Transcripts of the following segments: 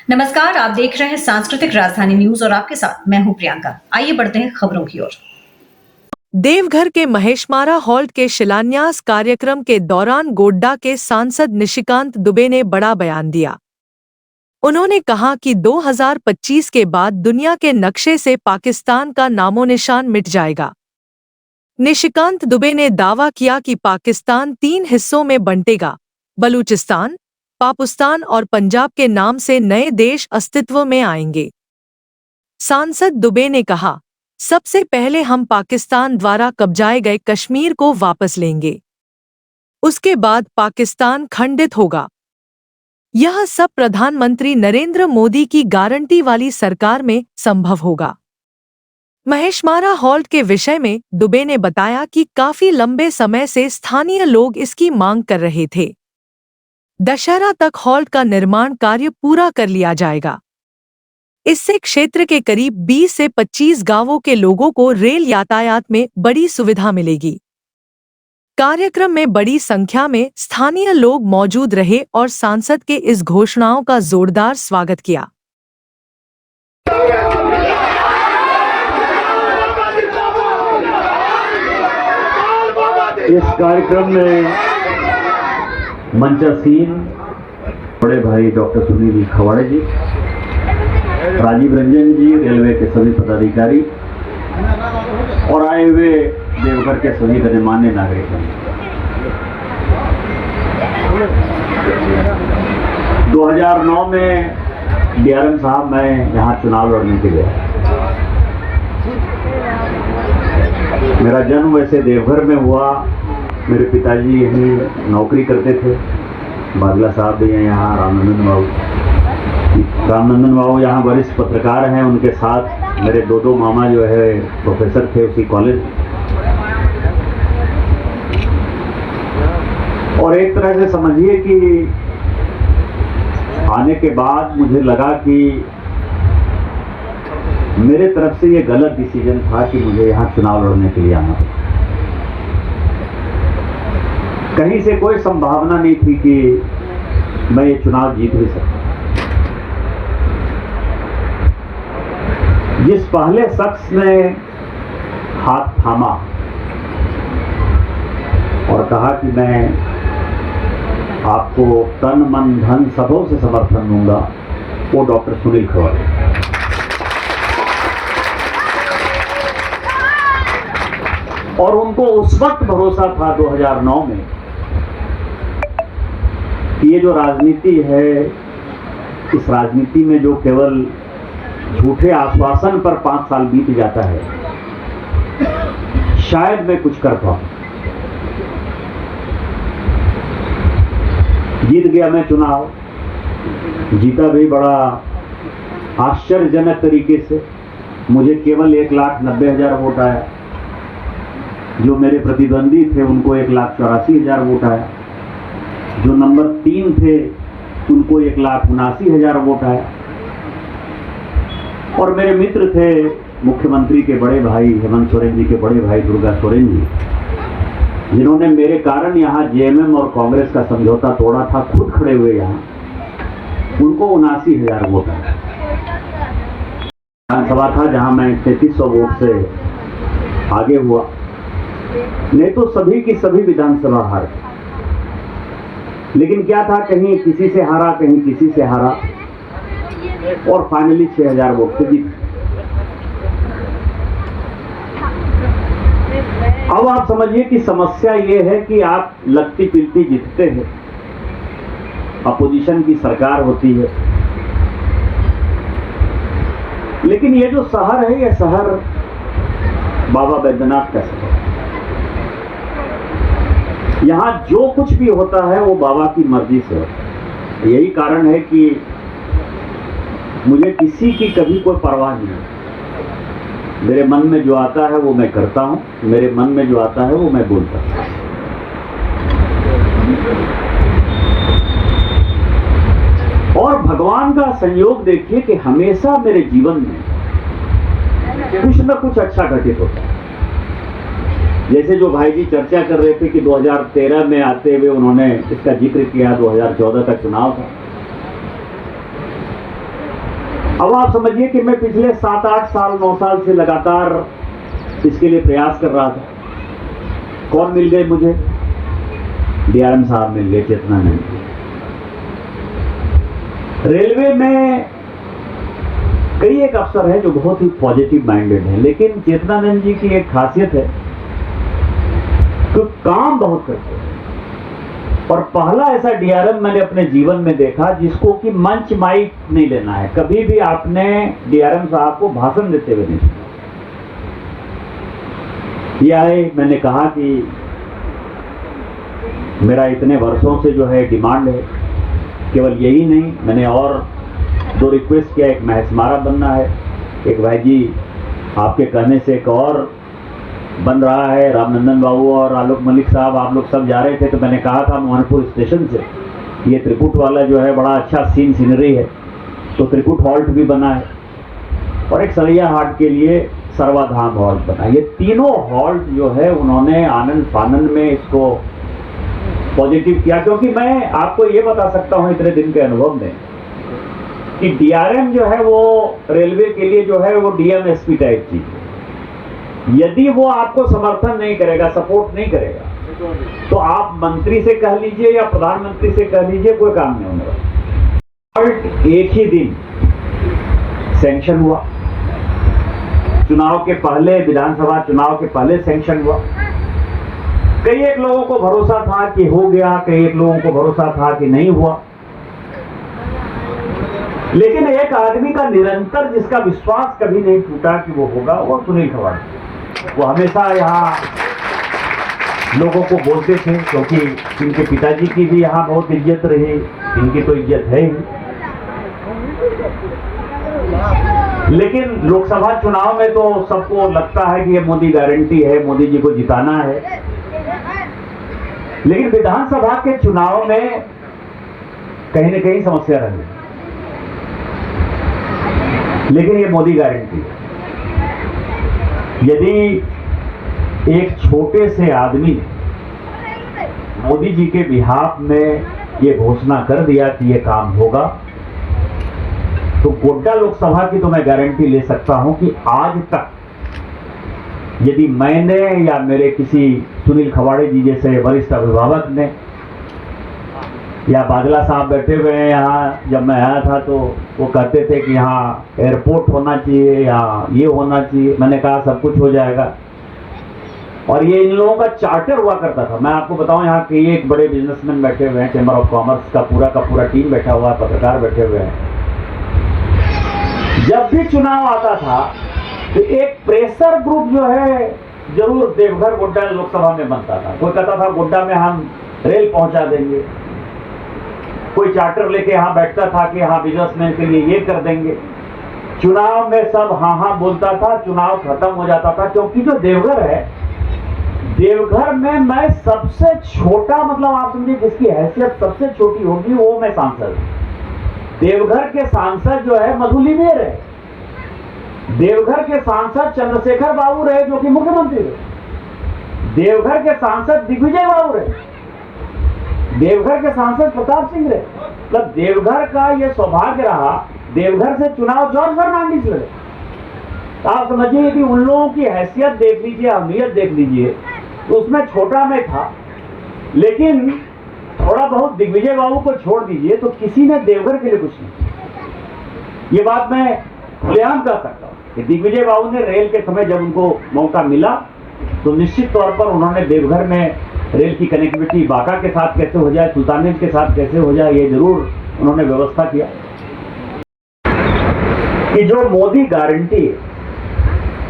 नमस्कार, आप देख रहे हैं सांस्कृतिक राजधानी न्यूज और आपके साथ मैं हूं प्रियंका। आइए बढ़ते हैं खबरों की ओर। देवघर के महेशमारा हॉल्ट के शिलान्यास कार्यक्रम के दौरान गोड्डा के सांसद निशिकांत दुबे ने बड़ा बयान दिया। उन्होंने कहा कि 2025 के बाद दुनिया के नक्शे से पाकिस्तान का नामोनिशान मिट जाएगा। निशिकांत दुबे ने दावा किया कि पाकिस्तान 3 हिस्सों में बंटेगा, बलूचिस्तान, पापुस्तान और पंजाब के नाम से नए देश अस्तित्व में आएंगे। सांसद दुबे ने कहा, सबसे पहले हम पाकिस्तान द्वारा कब्जाए गए कश्मीर को वापस लेंगे। उसके बाद पाकिस्तान खंडित होगा। यह सब प्रधानमंत्री नरेंद्र मोदी की गारंटी वाली सरकार में संभव होगा। महेशमारा हॉल्ट के विषय में दुबे ने बताया कि काफी लंबे समय से स्थानीय लोग इसकी मांग कर रहे थे। दशहरा तक हॉल्ट का निर्माण कार्य पूरा कर लिया जाएगा। इससे क्षेत्र के करीब 20 से 25 गांवों के लोगों को रेल यातायात में बड़ी सुविधा मिलेगी। कार्यक्रम में बड़ी संख्या में स्थानीय लोग मौजूद रहे और सांसद के इस घोषणाओं का जोरदार स्वागत किया। इस कार्यक्रम में मंचासीन बड़े भाई डॉक्टर सुनील खवाड़े जी, राजीव रंजन जी, रेलवे के सभी पदाधिकारी और आए हुए देवघर के सभी गणमान्य नागरिक। 2009 में डीआरएम साहब मैं यहाँ चुनाव लड़ने के लिए, मेरा जन्म वैसे देवघर में हुआ। मेरे पिताजी यहीं नौकरी करते थे। बादला साहब भी हैं यहाँ, रामनंदन बाबू यहाँ वरिष्ठ पत्रकार हैं। उनके साथ मेरे दो मामा जो है प्रोफेसर थे उसी कॉलेज। और एक तरह से समझिए कि आने के बाद मुझे लगा कि मेरे तरफ से ये गलत डिसीजन था कि मुझे यहाँ चुनाव लड़ने के लिए आना था। कहीं से कोई संभावना नहीं थी कि मैं ये चुनाव जीत भी सकता। जिस पहले शख्स ने हाथ थामा और कहा कि मैं आपको तन मन धन सबों से समर्थन दूंगा, वो डॉक्टर सुनील खवाड़े। और उनको उस वक्त भरोसा था 2009 में कि ये जो राजनीति है, इस राजनीति में जो केवल झूठे आश्वासन पर 5 साल बीत जाता है, शायद मैं कुछ कर पाऊं। जीत गया मैं चुनाव, जीता भी बड़ा आश्चर्यजनक तरीके से। मुझे केवल 1,90,000 वोट आया। जो मेरे प्रतिद्वंदी थे उनको 1,84,000 वोट आया। जो नंबर 3 थे उनको 1,79,000 वोट आया। और मेरे मित्र थे मुख्यमंत्री के बड़े भाई हेमंत सोरेन जी के बड़े भाई दुर्गा सोरेन जी, जिन्होंने मेरे कारण यहाँ जेएमएम और कांग्रेस का समझौता तोड़ा था, खुद खड़े हुए यहाँ, उनको 79,000 वोट आए। विधानसभा था जहाँ मैं 3300 वोट से आगे हुआ, नहीं तो सभी की सभी विधानसभा हार। लेकिन क्या था, कहीं किसी से हारा, कहीं किसी से हारा और फाइनली 6,000 वोट से जीत। अब आप समझिए कि समस्या ये है कि आप लगती पिलती जीतते हैं, अपोजिशन की सरकार होती है, लेकिन ये जो शहर है, ये शहर बाबा बैद्यनाथ का शहर। यहाँ जो कुछ भी होता है वो बाबा की मर्जी से होता है। यही कारण है कि मुझे किसी की कभी कोई परवाह नहीं है। मेरे मन में जो आता है वो मैं करता हूँ, मेरे मन में जो आता है वो मैं बोलता हूँ। और भगवान का संयोग देखिए कि हमेशा मेरे जीवन में कुछ न कुछ अच्छा घटित होता है। जैसे जो भाई जी चर्चा कर रहे थे कि 2013 में आते हुए उन्होंने इसका जिक्र किया, 2014 का चुनाव था। अब आप समझिए कि मैं पिछले 7-8 साल 9 साल से लगातार इसके लिए प्रयास कर रहा था। कौन मिल गए मुझे? डीआरएम साहब मिल गए, चेतनानंद जी। रेलवे में कई एक अफसर हैं जो बहुत ही पॉजिटिव माइंडेड हैं, लेकिन चेतनानंद जी की एक खासियत है तो काम बहुत करते हैं। और पहला ऐसा डीआरएम मैंने अपने जीवन में देखा जिसको कि मंच माइक नहीं लेना है। कभी भी आपने डीआरएम साहब को भाषण देते हुए नहीं सुना। ये आए, मैंने कहा कि मेरा इतने वर्षों से जो है डिमांड है, केवल यही नहीं, मैंने और 2 रिक्वेस्ट किया। एक महसमारा बनना है, एक भाई जी आपके कहने से एक और बन रहा है। रामनंदन बाबू और आलोक मलिक साहब आप लोग सब जा रहे थे तो मैंने कहा था मोहनपुर स्टेशन से ये त्रिकुट वाला जो है बड़ा अच्छा सीनरी है, तो त्रिकुट हॉल्ट भी बना है। और एक सरैया हाट के लिए सर्वाधाम हॉल्ट बना। ये तीनों हॉल्ट जो है उन्होंने आनंद फानंद में इसको पॉजिटिव किया। क्योंकि मैं आपको ये बता सकता हूँ इतने दिन के अनुभव में कि डीआरएम जो है वो रेलवे के लिए जो है वो डीएमएसपी टाइप चीज है। यदि वो आपको समर्थन नहीं करेगा, सपोर्ट नहीं करेगा, तो आप मंत्री से कह लीजिए या प्रधानमंत्री से कह लीजिए, कोई काम नहीं होने वाला। एक ही दिन सैंक्शन हुआ, चुनाव के पहले, विधानसभा चुनाव के पहले सैंक्शन हुआ। कई एक लोगों को भरोसा था कि हो गया, कई एक लोगों को भरोसा था कि नहीं हुआ। लेकिन एक आदमी का निरंतर जिसका विश्वास कभी नहीं टूटा कि वो होगा, वो सुनील खवाड़े। वो हमेशा यहाँ लोगों को बोलते थे, क्योंकि इनके पिताजी की भी यहाँ बहुत इज्जत रही, इनकी तो इज्जत है ही। लेकिन लोकसभा चुनाव में तो सबको लगता है कि ये मोदी गारंटी है, मोदी जी को जिताना है। लेकिन विधानसभा के चुनाव में कहीं न कहीं समस्या रही। लेकिन ये मोदी गारंटी है। यदि एक छोटे से आदमी ने मोदी जी के बिहाफ में ये घोषणा कर दिया कि ये काम होगा, तो गोड्डा लोकसभा की तो मैं गारंटी ले सकता हूं कि आज तक यदि मैंने या मेरे किसी सुनील खवाड़े जी जैसे वरिष्ठ अभिभावक ने या बादला साहब बैठे हुए हैं यहाँ, जब मैं आया था तो वो कहते थे कि यहाँ एयरपोर्ट होना चाहिए या ये होना चाहिए। मैंने कहा सब कुछ हो जाएगा। और ये इन लोगों का चार्टर हुआ करता था। मैं आपको बताऊं, यहाँ के एक बड़े बिजनेसमैन बैठे हुए हैं, चैम्बर ऑफ कॉमर्स का पूरा टीम बैठा हुआ है, पत्रकार बैठे हुए हैं। जब भी चुनाव आता था तो एक प्रेशर ग्रुप जो है जरूर देवघर गोड्डा लोकसभा में बनता था। कोई कहता था गोड्डा में हम रेल पहुंचा देंगे, कोई चार्टर लेके यहाँ बैठता था कि हाँ बिजनेसमैन के लिए ये कर देंगे। चुनाव में सब हाँ बोलता था, चुनाव खत्म हो जाता था। क्योंकि जो देवघर है, देवघर में मैं सबसे छोटा, मतलब आप समझिए जिसकी हैसियत सबसे छोटी होगी वो मैं सांसद। देवघर के सांसद जो है मधुली मेर है, देवघर के सांसद चंद्रशेखर बाबू रहे जो कि मुख्यमंत्री रहे, देवघर के सांसद दिग्विजय बाबू रहे, देवघर के सांसद प्रताप सिंह रहे। मतलब देवघर का ये सौभाग्य रहा, देवघर से चुनाव जॉर्ज फर्नांडिस लड़े। आप समझिए कि उन लोगों की हैसियत देख लीजिए, अहमियत देख लीजिए। तो उसमें छोटा मैं था, लेकिन थोड़ा बहुत दिग्विजय बाबू को छोड़ दीजिए तो किसी ने देवघर के लिए कुछ नहीं। ये बात मैं खुलेआम कर सकता हूँ कि दिग्विजय बाबू ने रेल के समय जब उनको मौका मिला तो निश्चित तौर पर उन्होंने देवघर में रेल की कनेक्टिविटी बांका के साथ कैसे हो जाए, सुल्तानगंज के साथ कैसे हो जाए, ये जरूर उन्होंने व्यवस्था किया। कि जो मोदी गारंटी है,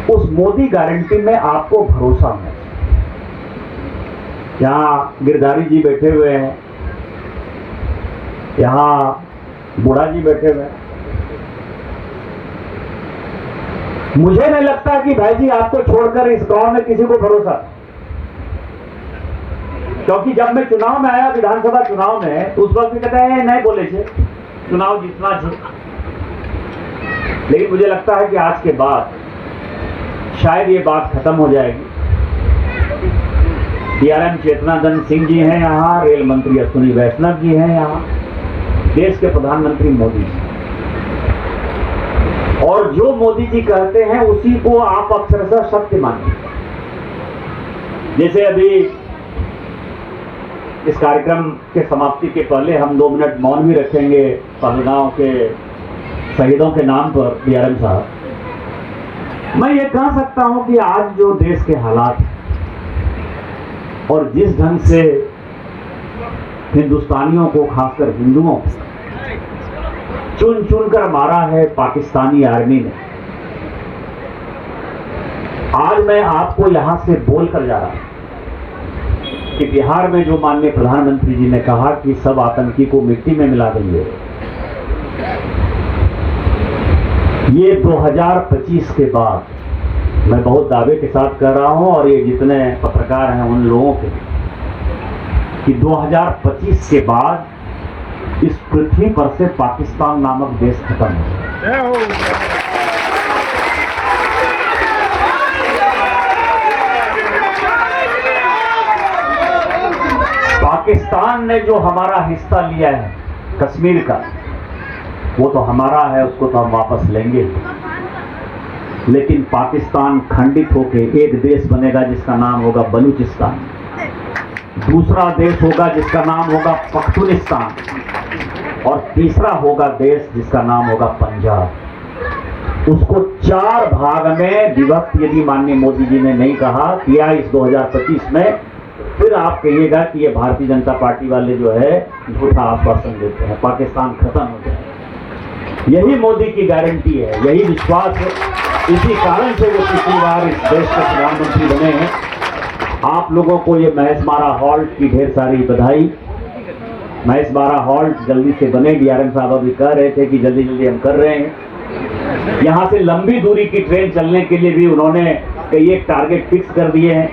उस मोदी गारंटी में आपको भरोसा होना चाहिए। यहाँ गिरधारी जी बैठे हुए हैं, यहाँ बूढ़ा जी बैठे हुए हैं। मुझे नहीं लगता कि भाई जी आपको छोड़कर इस गांव में किसी को भरोसा, क्योंकि जब मैं चुनाव में आया, विधानसभा चुनाव में, तो उस वक्त भी कहते हैं नहीं बोले थे चुनाव जीतना चाहिए। लेकिन मुझे लगता है कि आज के बाद शायद ये बात खत्म हो जाएगी। डीआरएम चेतनानंद सिंह जी हैं यहाँ, रेल मंत्री अश्विनी वैष्णव जी हैं यहाँ, देश के प्रधानमंत्री मोदी जी। और जो मोदी जी कहते हैं उसी को आप अक्षरशः सत्य मानिए। जैसे अभी इस कार्यक्रम के समाप्ति के पहले हम 2 मिनट मौन भी रखेंगे पहलगांव के शहीदों के नाम पर। डीआरएम साहब, मैं ये कह सकता हूं कि आज जो देश के हालात और जिस ढंग से हिंदुस्तानियों को, खासकर हिंदुओं को चुन चुन कर मारा है पाकिस्तानी आर्मी ने, आज मैं आपको यहां से बोलकर जा रहा हूं कि बिहार में जो माननीय प्रधानमंत्री जी ने कहा कि सब आतंकी को मिट्टी में मिला देंगे, ये 2025 के बाद मैं बहुत दावे के साथ कह रहा हूं, और ये जितने पत्रकार हैं उन लोगों के, कि 2025 के बाद इस पृथ्वी पर से पाकिस्तान नामक देश खत्म हो। पाकिस्तान ने जो हमारा हिस्सा लिया है कश्मीर का, वो तो हमारा है, उसको तो हम वापस लेंगे। लेकिन पाकिस्तान खंडित होकर एक देश बनेगा जिसका नाम होगा बलूचिस्तान, दूसरा देश होगा जिसका नाम होगा पख्तूनिस्तान, और तीसरा होगा देश जिसका नाम होगा पंजाब। उसको 4 भाग में विभक्त यदि माननीय मोदी जी ने नहीं कहा किया इस 2025 में, फिर आप कहिएगा कि ये भारतीय जनता पार्टी वाले जो है झूठा आश्वासन देते हैं, पाकिस्तान खत्म हो जाए। यही मोदी की गारंटी है, यही विश्वास है, इसी कारण से वो पिछली बार इस देश के प्रधानमंत्री बने हैं। आप लोगों को ये महेशमारा हॉल्ट की ढेर सारी बधाई। महेशमारा हॉल्ट जल्दी से बने, डीआरएम साहब अभी कह रहे थे कि जल्दी जल्दी हम कर रहे हैं। यहाँ से लंबी दूरी की ट्रेन चलने के लिए भी उन्होंने कई एक टारगेट फिक्स कर दिए हैं।